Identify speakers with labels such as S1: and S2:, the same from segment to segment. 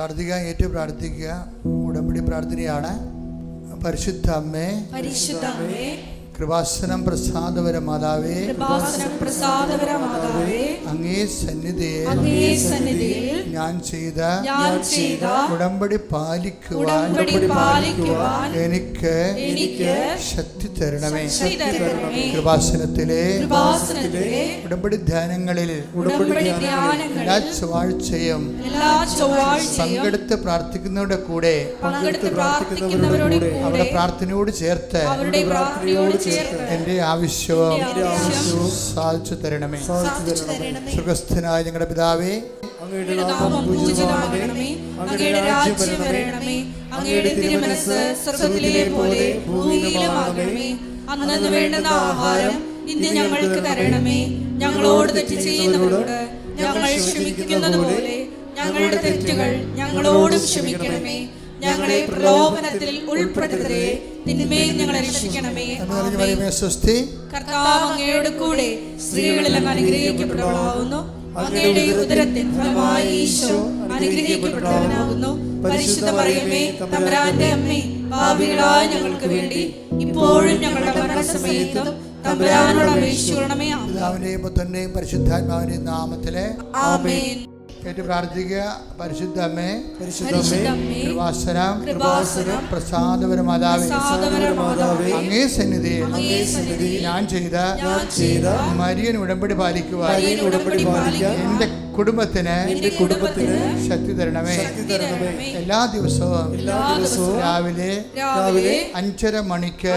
S1: പ്രാർത്ഥിക്കുക, ഏറ്റു പ്രാർത്ഥിക്കുക. ഉടമ്പടി പ്രാർത്ഥനയാണ്. പരിശുദ്ധ അമ്മേ, കൃപാസനം പ്രസാദപര മാതാവേ, അങ്ങേ സന്നിധിയിൽ ഞാൻ ചെയ്ത ഉടമ്പടി പാലിക്കുവാൻ എനിക്ക് ശക്തി തരണമേ. കൃപാസനത്തിലെ ഉടമ്പടി ധ്യാനങ്ങളിൽ എല്ലാ ചൊവ്വാഴ്ചയും പങ്കെടുത്ത് പ്രാർത്ഥിക്കുന്നവരുടെ കൂടെ അവരുടെ പ്രാർത്ഥനയോട് ചേർത്ത് എന്റെ ആവശ്യവും സാധിച്ചു തരണമേ. സ്വർഗ്ഗസ്ഥനായ ഞങ്ങളുടെ പിതാവേ,
S2: അങ്ങയുടെ നാമം പൂജിതമാകണമേ. അങ്ങയുടെ രാജ്യം വരണമേ. അങ്ങയുടെ തിരുമനസ്സ് സ്വർഗ്ഗത്തിലെ പോലെ ഭൂമിയിലുമാകണമേ. അന്നന്ന് വേണ്ടുന്ന ആഹാരം ഇന്ന് ഞങ്ങൾക്ക് തരണമേ. ഞങ്ങളോട് തെറ്റ് ചെയ്യുന്നവരോട് ഞങ്ങൾ ക്ഷമിക്കുന്നത് പോലെ ഞങ്ങളുടെ തെറ്റുകൾ ഞങ്ങളോടും ക്ഷമിക്കണമേ. ഞങ്ങളെ പ്രലോഭനത്തിൽ ഉൾപ്പെടുത്തരുതേ, തിന്മയിൽ ഞങ്ങളെ രക്ഷിക്കണമേ. കർത്താവ് അങ്ങയോട് കൂടെ സ്ത്രീകളിൽ അങ്ങ് അനുഗ്രഹിക്കപ്പെട്ടവളാകുന്നു. അങ്ങയുടെ ഉദരത്തിൻ ഫലമായി ഈശോ അനുഗ്രഹിക്കപ്പെട്ടവനാകുന്നു. പരിശുദ്ധ മറിയമേ, തമ്പുരാന്റെ അമ്മേ, പാപികളായ ഞങ്ങൾക്ക് വേണ്ടി ഇപ്പോഴും ഞങ്ങളുടെ മരണസമയത്തും തമ്പുരാനോട് അപേക്ഷിക്കണമേ.
S1: പിതാവിന്റെയും പുത്രന്റെയും പരിശുദ്ധാത്മാവിന്റെയും നാമത്തിലെ ആമേൻ. കേട്ട് പ്രാർത്ഥിക്കുക. പരിശുദ്ധ അമ്മേ, കൃപാസനം പ്രസാദപര മാതാവേ, അങ്ങേ സന്നിധിയിൽ ഞാൻ ചെയ്ത മരിയൻ ഉടമ്പടി പാലിക്കുവാൻ എന്റെ കുടുംബത്തിന് ശക്തി തരണമേ. എല്ലാ ദിവസവും രാവിലെ 5:30 മണിക്ക്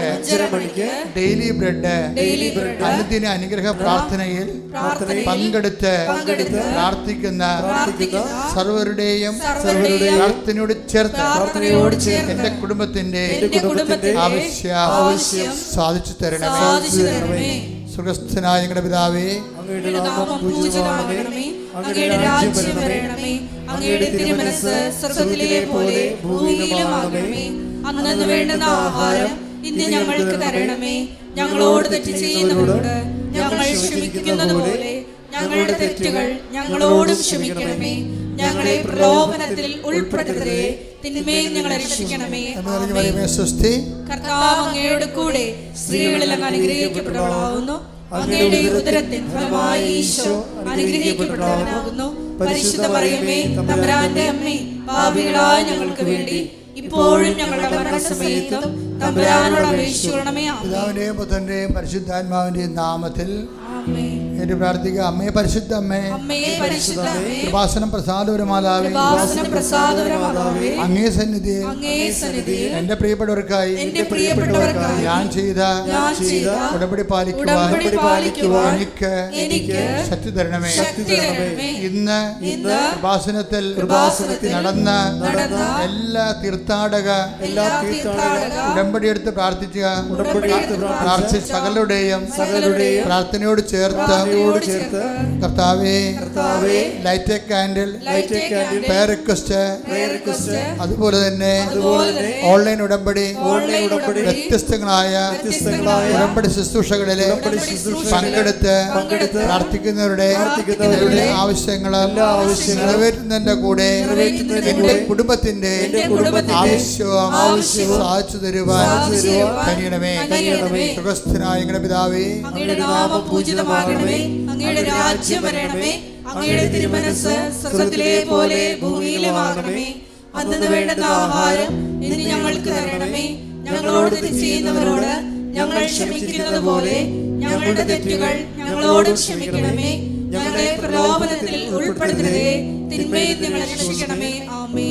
S1: ഡെയിലി ബ്രെഡ് അനുദിന അനുഗ്രഹ പ്രാർത്ഥനയിൽ പങ്കെടുത്ത് പ്രാർത്ഥിക്കുന്ന സർവരുടെയും പ്രാർത്ഥനയോട് ചേർത്ത് എന്റെ കുടുംബത്തിന്റെ ആവശ്യം സാധിച്ചു തരണമേ. സ്വർഗ്ഗസ്ഥനായ ഞങ്ങളുടെ പിതാവേ,
S2: അങ്ങയുടെ നാമം പൂജിതമാകണമേ. അങ്ങയുടെ രാജ്യം വരണമേ. അങ്ങയുടെ തിരുമനസ്സ് സ്വർഗ്ഗത്തിലെ പോലെ ഭൂമിയിലുമാകണമേ. അന്നന്ന് വേണ്ടുന്ന ആഹാരം ഇന്ന് ഞങ്ങൾക്ക് തരണമേ. ഞങ്ങളോട് തെറ്റ് ചെയ്യുന്നവരോട് ഞങ്ങൾ ക്ഷമിക്കുന്നത് പോലെ ഞങ്ങളുടെ തെറ്റുകൾ ഞങ്ങളോടും ക്ഷമിക്കണമേ. ഞങ്ങളെ പ്രലോഭനത്തിൽ ഉൾപ്പെടുത്തരുതേ, തിന്മയിൽ ഞങ്ങളെ രക്ഷിക്കണമേ. കർത്താവ് അങ്ങയോട് കൂടെ സ്ത്രീകളിൽ അങ്ങ് അനുഗ്രഹിക്കപ്പെട്ടവളാകുന്നു. അങ്ങയുടെ ഉദരത്തിൻ ഫലമായി ഈശോ അനുഗ്രഹിക്കപ്പെട്ടവനാകുന്നു. പരിശുദ്ധ മറിയമേ, തമ്പുരാന്റെ അമ്മേ, പാപികളായ ഞങ്ങൾക്ക് വേണ്ടി ഇപ്പോഴും ഞങ്ങളുടെ മരണസമയത്തും തമ്പുരാനോട് അപേക്ഷിക്കണമേ.
S1: പിതാവിന്റെയും പുത്രന്റെയും പരിശുദ്ധാത്മാവിന്റെയും നാമത്തിൽ ഏറ്റു പ്രാർത്ഥിക്കുക. അമ്മേ, പരിശുദ്ധ അമ്മേ, കൃപാസനം പ്രസാദപര മാതാവേ, അങ്ങേ സന്നിധിയിൽ എന്റെ പ്രിയപ്പെട്ടവർക്കായി ഞാൻ ചെയ്ത ഉടമ്പടി പാലിക്കുവാൻ എനിക്ക് ശക്തി തരണമേ. ഇന്ന് കൃപാസനത്തിൽ നടന്ന എല്ലാ തീർത്ഥാടക ഉടമ്പടി എടുത്ത് പ്രാർത്ഥിച്ച സകലരുടെയും പ്രാർത്ഥനയോട് ചേർത്ത് കർത്താവേ, light a candle prayer request, അതുപോലെ തന്നെ ഓൺലൈൻ ഉടമ്പടി വ്യത്യസ്തങ്ങളായ ഉടമ്പടി ശുശ്രൂഷകളിലെ പങ്കെടുത്ത് പ്രാർത്ഥിക്കുന്നവരുടെ ആവശ്യങ്ങൾ നിറവേറ്റുന്നതിന്റെ കൂടെ എന്റെ കുടുംബത്തിന്റെ ആവശ്യവും സാധിച്ചു തരുവാൻ കഴിയണമേ. സ്വർഗ്ഗസ്ഥനായ ഞങ്ങളുടെ പിതാവേ,
S2: അങ്ങയുടെ നാമം പൂജിതമാകണമേ. അങ്ങയുടെ രാജ്യം വരണമേ. അങ്ങയുടെ തിരുമനസ്സ് സ്വർഗ്ഗത്തിലെ പോലെ ഭൂമിയിലുമാകണമേ. അന്നന്ന് വേണ്ടുന്ന ആഹാരം ഇന്ന് ഞങ്ങൾക്ക് തരണമേ. ഞങ്ങളോട് തെറ്റ് ചെയ്യുന്നവരോട് ഞങ്ങൾ ക്ഷമിക്കുന്നത് പോലെ ഞങ്ങളുടെ തെറ്റുകൾ ഞങ്ങളോട് ക്ഷമിക്കണമേ. ഞങ്ങളെ പ്രലോഭനത്തിൽ ഉൾപ്പെടുത്തരുതേ, തിന്മയിൽ ഞങ്ങളെ രക്ഷിക്കണമേ. ആമേൻ.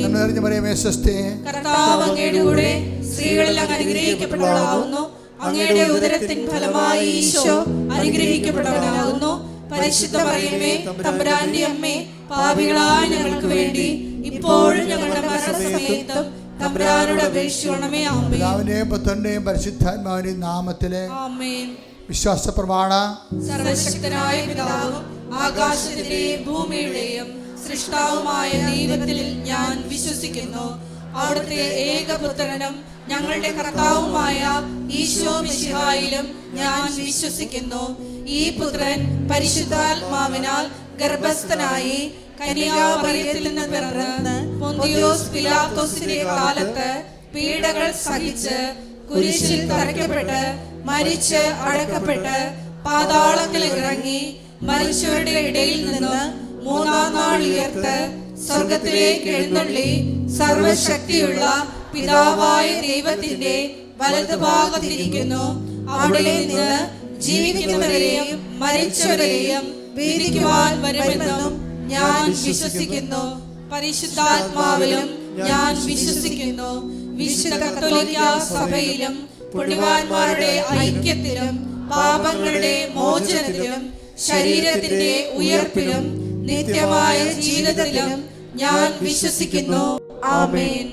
S2: കർത്താവ് അങ്ങയുടെ കൂടെ സ്ത്രീകളിൽ അങ്ങ് അനുഗ്രഹിക്കപ്പെട്ടവളാകുന്നു. അങ്ങയുടെ ഉദരത്തിൻ ഫലമായി ഈശോ അനുഗ്രഹിക്കപ്പെട്ടവനാകുന്നു. പരിശുദ്ധ മറിയമേ, തമ്പുരാന്റെ അമ്മേ, പാപികളായ ഞങ്ങൾക്ക് വേണ്ടി ഇപ്പോഴും ഞങ്ങളുടെ മരണസമയത്തും തമ്പുരാനോട് അപേക്ഷിക്കണമേ. ആമേൻ.
S1: പിതാവിന്റെയും പുത്രന്റെയും പരിശുദ്ധാത്മാവിന്റെയും നാമത്തിലെ
S2: ആമേൻ.
S1: വിശ്വാസ പ്രമാണ.
S2: സർവശക്തനായ പിതാവും ആകാശത്തിന്റെയും ഭൂമിയുടെയും സൃഷ്ടാവുമായ ദൈവത്തിൽ ഞാൻ വിശ്വസിക്കുന്നു. അവിടുത്തെ ഏകപുത്രനും ഞങ്ങളുടെ കർത്താവുമായ ഈശോ മിശിഹായിലും ഞാൻ വിശ്വസിക്കുന്നു. ഈ പുത്രൻ പരിശുദ്ധാത്മാവിനാൽ ഗർഭസ്ഥനായി കന്യാമറിയത്തിൽ നിന്ന് പിറന്ന് പൊന്തിയോസ് പിലാത്തോസിന്റെ കാലത്ത് പീഡകൾ സഹിച്ച് കുരിശിൽ തറയ്ക്കപ്പെട്ട് മരിച്ച് അടക്കപ്പെട്ട് പാതാളത്തിൽ ഇറങ്ങി മരിച്ചവരുടെ ഇടയിൽ നിന്ന് മൂന്നാം നാൾ ഉയർത്ത് സ്വർഗത്തിലേക്ക് എഴുന്നള്ളി സർവശക്തിയുള്ള പിതാവായ ദൈവത്തിന്റെ വലതുഭാഗത്തിരിക്കുന്നു. അവിടെ നിന്ന് ജീവിക്കുന്നവരെയും മരിച്ചവരെയും വിധിക്കുവാൻ വരുമെന്നും ഞാൻ വിശ്വസിക്കുന്നു. പരിശുദ്ധാത്മാവിലും ഞാൻ വിശ്വസിക്കുന്നു. വിശുദ്ധ കത്തോലിക്ക സഭയിലും പുണ്യവാന്മാരുടെ ഐക്യത്തിലും പാപങ്ങളുടെ മോചനത്തിലും ശരീരത്തിന്റെ ഉയർപ്പിലും നിത്യമായ ജീവിതത്തിലും ഞാൻ വിശ്വസിക്കുന്നു. ആമേൻ.